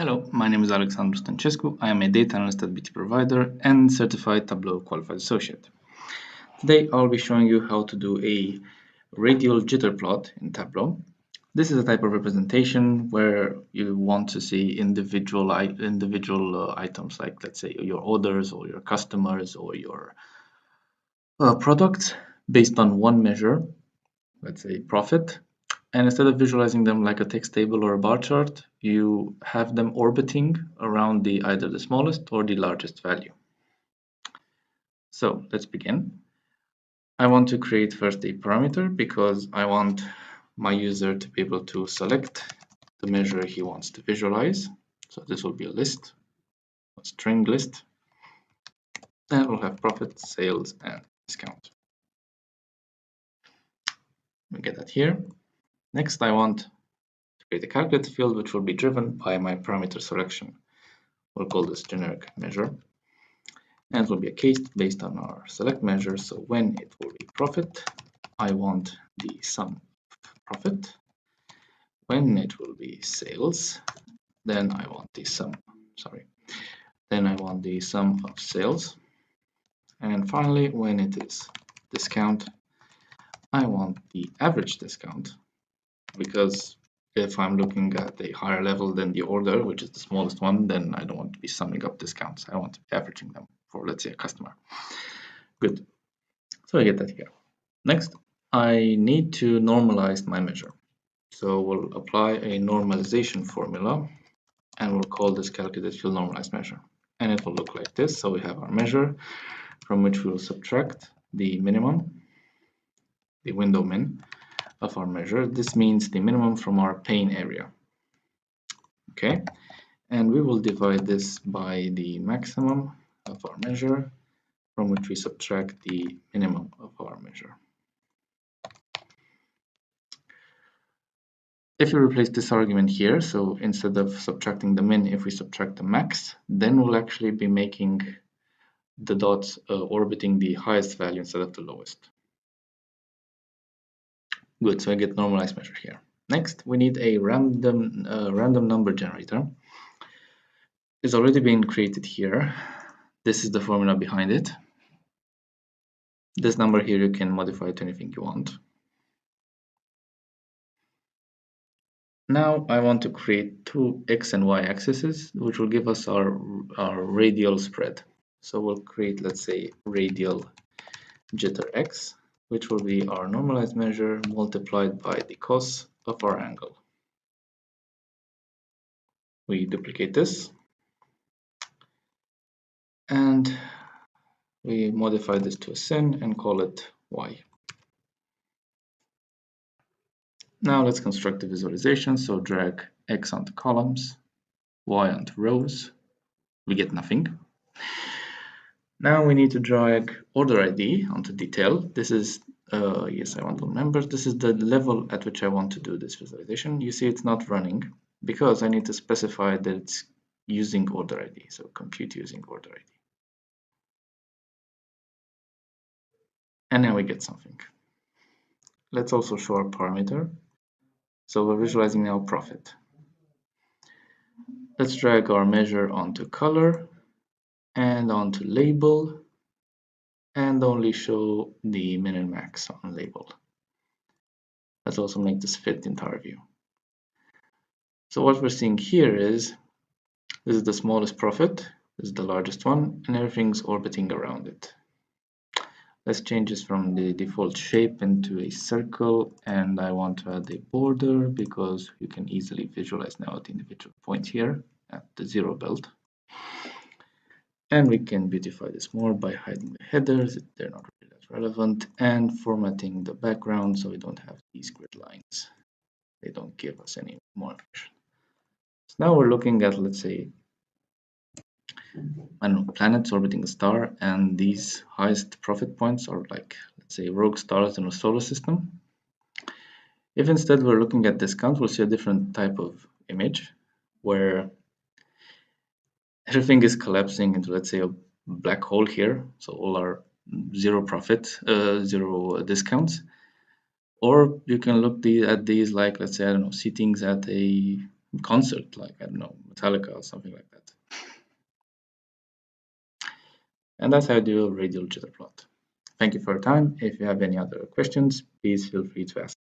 Hello, my name is Alexandru Stancescu. I am a data analyst at btProvider and certified Tableau qualified associate. Today I'll be showing you how to do a radial jitter plot in Tableau. This is a type of representation where you want to see individual items, like let's say your orders or your customers or your products based on one measure, let's say profit. And instead of visualizing them like a text table or a bar chart, you have them orbiting around either the smallest or the largest value. So let's begin. I want to create first a parameter because I want my user to be able to select the measure he wants to visualize. So this will be a list, a string list. Then we'll have profit, sales, and discount. We get that here. Next, I want to create a calculate field which will be driven by my parameter selection. We'll call this generic measure. And it will be a case based on our select measure. So when it will be profit, I want the sum of profit. When it will be sales, then I want the sum, then I want the sum of sales. And finally, when it is discount, I want the average discount, because if I'm looking at a higher level than the order, which is the smallest one, then I don't want to be summing up discounts. I want to be averaging them for, let's say, a customer. Good. So I get that here. Next, I need to normalize my measure. So we'll apply a normalization formula, and we'll call this calculate field normalized measure. And it will look like this. So we have our measure from which we will subtract the minimum, the window min of our measure. This means the minimum from our pane area. Okay, and we will divide this by the maximum of our measure from which we subtract the minimum of our measure. If you replace this argument here, so instead of subtracting the min, if we subtract the max, then we'll actually be making the dots orbiting the highest value instead of the lowest. Good, so I get normalized measure here. Next, we need a random number generator. It's already been created here. This is the formula behind it. This number here you can modify to anything you want. Now I want to create two x and y axes, which will give us our radial spread. So we'll create, let's say, radial jitter x, which will be our normalized measure multiplied by the cos of our angle. We duplicate this and we modify this to a sin and call it y. Now let's construct the visualization. So drag x onto columns, y onto rows. We get nothing. Now we need to drag order ID onto detail. This is, yes, I want to remember, this is the level at which I want to do this visualization. You see it's not running because I need to specify that it's using order ID. So compute using order ID. And now we get something. Let's also show our parameter. So we're visualizing now profit. Let's drag our measure onto color and onto label and only show the min and max on label. Let's also make this fit the entire view. So what we're seeing here is this is the smallest profit, this is the largest one, and everything's orbiting around it. Let's change this from the default shape into a circle, and I want to add a border because you can easily visualize now the individual point here at the zero belt. And we can beautify this more by hiding the headers, they're not really that relevant, and formatting the background so we don't have these grid lines. They don't give us any more information. So now we're looking at, let's say, I don't know, planets orbiting a star, and these highest profit points are like, let's say, rogue stars in a solar system. If instead we're looking at discount, we'll see a different type of image where everything is collapsing into, let's say, a black hole here. So all our zero profit, zero discounts. Or you can look at these like, let's say, I don't know, seatings at a concert, like, I don't know, Metallica or something like that. And that's how I do a radial jitter plot. Thank you for your time. If you have any other questions, please feel free to ask.